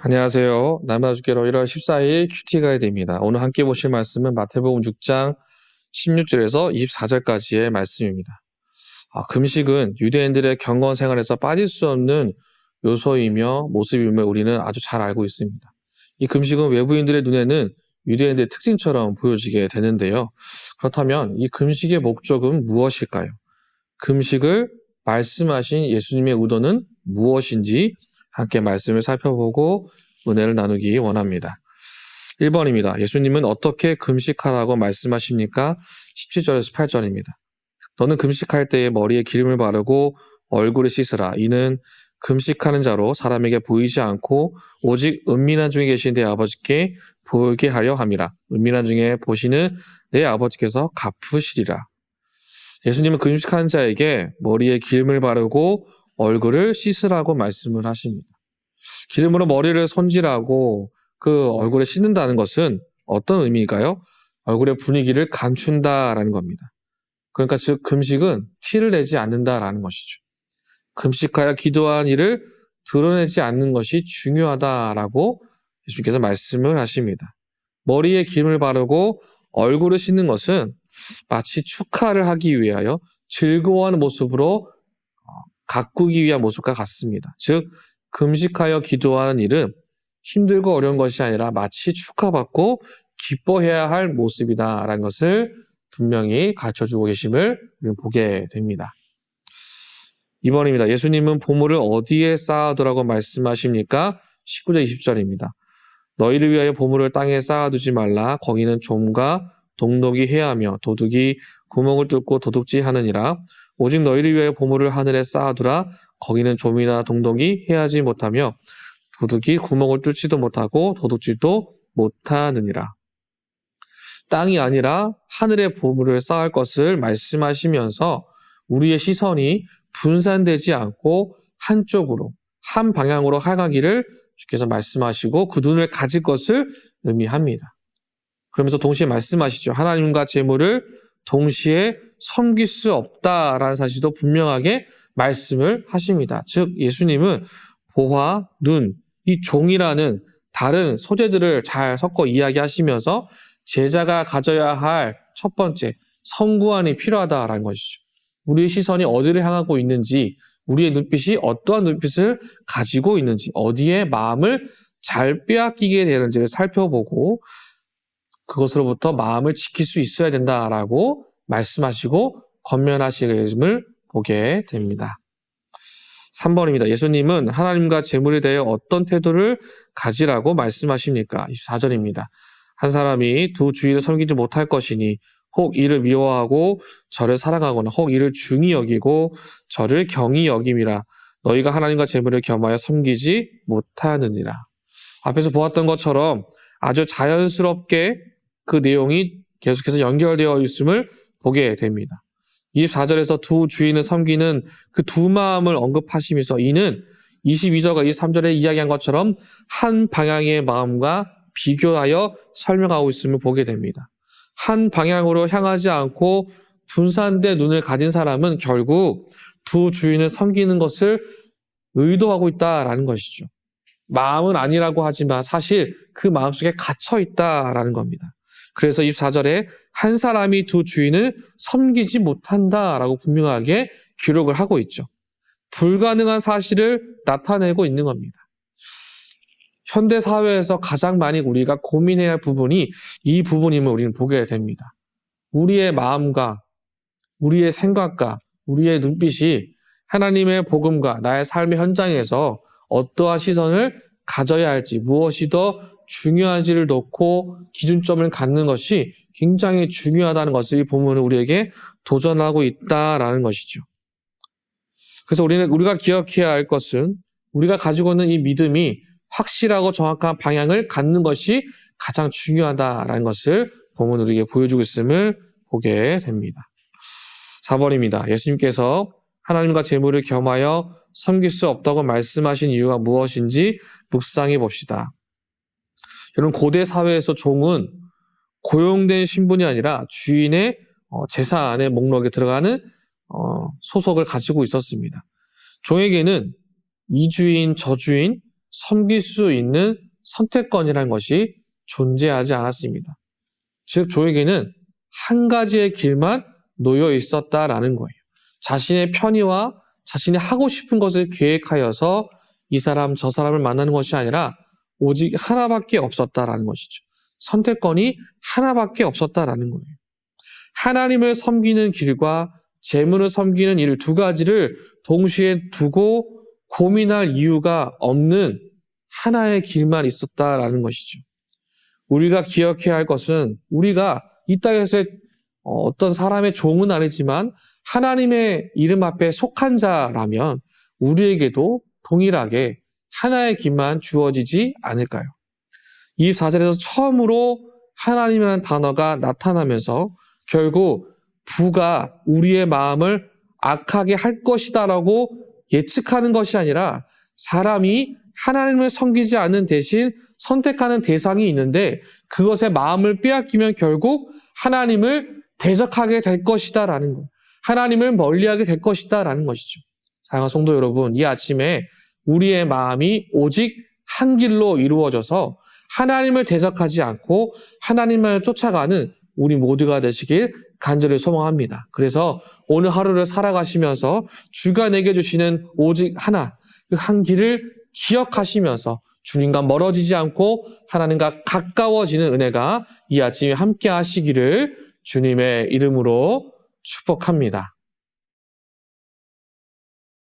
안녕하세요. 날마다 주께로 1월 14일 큐티 가이드입니다. 오늘 함께 보실 말씀은 마태복음 6장 16절에서 24절까지의 말씀입니다. 금식은 유대인들의 경건 생활에서 빠질 수 없는 요소이며 모습임을 우리는 아주 잘 알고 있습니다. 이 금식은 외부인들의 눈에는 유대인들의 특징처럼 보여지게 되는데요. 그렇다면 이 금식의 목적은 무엇일까요? 금식을 말씀하신 예수님의 의도는 무엇인지 함께 말씀을 살펴보고 은혜를 나누기 원합니다. 1번입니다. 예수님은 어떻게 금식하라고 말씀하십니까? 17절에서 8절입니다. 너는 금식할 때에 머리에 기름을 바르고 얼굴을 씻으라. 이는 금식하는 자로 사람에게 보이지 않고 오직 은밀한 중에 계신 내 아버지께 보이게 하려 함이라. 은밀한 중에 보시는 내 아버지께서 갚으시리라. 예수님은 금식하는 자에게 머리에 기름을 바르고 얼굴을 씻으라고 말씀을 하십니다. 기름으로 머리를 손질하고 그 얼굴에 씻는다는 것은 어떤 의미일까요? 얼굴의 분위기를 감춘다라는 겁니다. 그러니까 즉 금식은 티를 내지 않는다라는 것이죠. 금식하여 기도한 일을 드러내지 않는 것이 중요하다라고 예수님께서 말씀을 하십니다. 머리에 기름을 바르고 얼굴을 씻는 것은 마치 축하를 하기 위하여 즐거워하는 모습으로 가꾸기 위한 모습과 같습니다. 즉 금식하여 기도하는 일은 힘들고 어려운 것이 아니라 마치 축하받고 기뻐해야 할 모습이다라는 것을 분명히 가르쳐주고 계심을 보게 됩니다. 2번입니다. 예수님은 보물을 어디에 쌓아두라고 말씀하십니까? 19절 20절입니다. 너희를 위하여 보물을 땅에 쌓아두지 말라. 거기는 좀과 동독이 해하며 도둑이 구멍을 뚫고 도둑질하느니라. 오직 너희를 위하여 보물을 하늘에 쌓아두라. 거기는 좀이나 동독이 해하지 못하며 도둑이 구멍을 뚫지도 못하고 도둑질도 못하느니라. 땅이 아니라 하늘에 보물을 쌓을 것을 말씀하시면서 우리의 시선이 분산되지 않고 한쪽으로 한 방향으로 향하기를 주께서 말씀하시고 그 눈을 가질 것을 의미합니다. 그러면서 동시에 말씀하시죠. 하나님과 재물을 동시에 섬길 수 없다라는 사실도 분명하게 말씀을 하십니다. 즉 예수님은 보화, 눈, 이 종이라는 다른 소재들을 잘 섞어 이야기하시면서 제자가 가져야 할 첫 번째 성구안이 필요하다라는 것이죠. 우리의 시선이 어디를 향하고 있는지, 우리의 눈빛이 어떠한 눈빛을 가지고 있는지, 어디에 마음을 잘 빼앗기게 되는지를 살펴보고 그것으로부터 마음을 지킬 수 있어야 된다라고 말씀하시고 권면하심을 보게 됩니다. 3번입니다. 예수님은 하나님과 재물에 대해 어떤 태도를 가지라고 말씀하십니까? 24절입니다. 한 사람이 두 주인을 섬기지 못할 것이니 혹 이를 미워하고 저를 사랑하거나 혹 이를 중히 여기고 저를 경히 여김이라. 너희가 하나님과 재물을 겸하여 섬기지 못하느니라. 앞에서 보았던 것처럼 아주 자연스럽게 그 내용이 계속해서 연결되어 있음을 보게 됩니다. 24절에서 두 주인을 섬기는 그 두 마음을 언급하시면서 이는 22절과 23절에 이야기한 것처럼 한 방향의 마음과 비교하여 설명하고 있음을 보게 됩니다. 한 방향으로 향하지 않고 분산된 눈을 가진 사람은 결국 두 주인을 섬기는 것을 의도하고 있다라는 것이죠. 마음은 아니라고 하지만 사실 그 마음속에 갇혀 있다라는 겁니다. 그래서 24절에 한 사람이 두 주인을 섬기지 못한다라고 분명하게 기록을 하고 있죠. 불가능한 사실을 나타내고 있는 겁니다. 현대 사회에서 가장 많이 우리가 고민해야 할 부분이 이 부분임을 우리는 보게 됩니다. 우리의 마음과 우리의 생각과 우리의 눈빛이 하나님의 복음과 나의 삶의 현장에서 어떠한 시선을 가져야 할지, 무엇이 더 중요한지를 놓고 기준점을 갖는 것이 굉장히 중요하다는 것을 이 본문은 우리에게 도전하고 있다라는 것이죠. 그래서 우리가 기억해야 할 것은 우리가 가지고 있는 이 믿음이 확실하고 정확한 방향을 갖는 것이 가장 중요하다라는 것을 본문은 우리에게 보여주고 있음을 보게 됩니다. 4번입니다. 예수님께서 하나님과 재물을 겸하여 섬길 수 없다고 말씀하신 이유가 무엇인지 묵상해 봅시다. 여러분, 고대 사회에서 종은 고용된 신분이 아니라 주인의 재산의 목록에 들어가는 소속을 가지고 있었습니다. 종에게는 이 주인, 저 주인 섬길 수 있는 선택권이라는 것이 존재하지 않았습니다. 즉 저에게는 한 가지의 길만 놓여 있었다라는 거예요. 자신의 편의와 자신이 하고 싶은 것을 계획하여서 이 사람 저 사람을 만나는 것이 아니라 오직 하나밖에 없었다라는 것이죠. 선택권이 하나밖에 없었다라는 거예요. 하나님을 섬기는 길과 재물을 섬기는 일 두 가지를 동시에 두고 고민할 이유가 없는 하나의 길만 있었다라는 것이죠. 우리가 기억해야 할 것은 우리가 이 땅에서의 어떤 사람의 종은 아니지만 하나님의 이름 앞에 속한 자라면 우리에게도 동일하게 하나의 길만 주어지지 않을까요? 24절에서 처음으로 하나님이라는 단어가 나타나면서 결국 부가 우리의 마음을 악하게 할 것이다라고 예측하는 것이 아니라 사람이 하나님을 섬기지 않는 대신 선택하는 대상이 있는데 그것에 마음을 빼앗기면 결국 하나님을 대적하게 될 것이다라는 것. 하나님을 멀리하게 될 것이다라는 것이죠. 사랑하는 성도 여러분, 이 아침에 우리의 마음이 오직 한 길로 이루어져서 하나님을 대적하지 않고 하나님을 쫓아가는 우리 모두가 되시길 간절히 소망합니다. 그래서 오늘 하루를 살아가시면서 주가 내게 주시는 오직 하나, 그 한 길을 기억하시면서 주님과 멀어지지 않고 하나님과 가까워지는 은혜가 이 아침에 함께 하시기를 주님의 이름으로 축복합니다.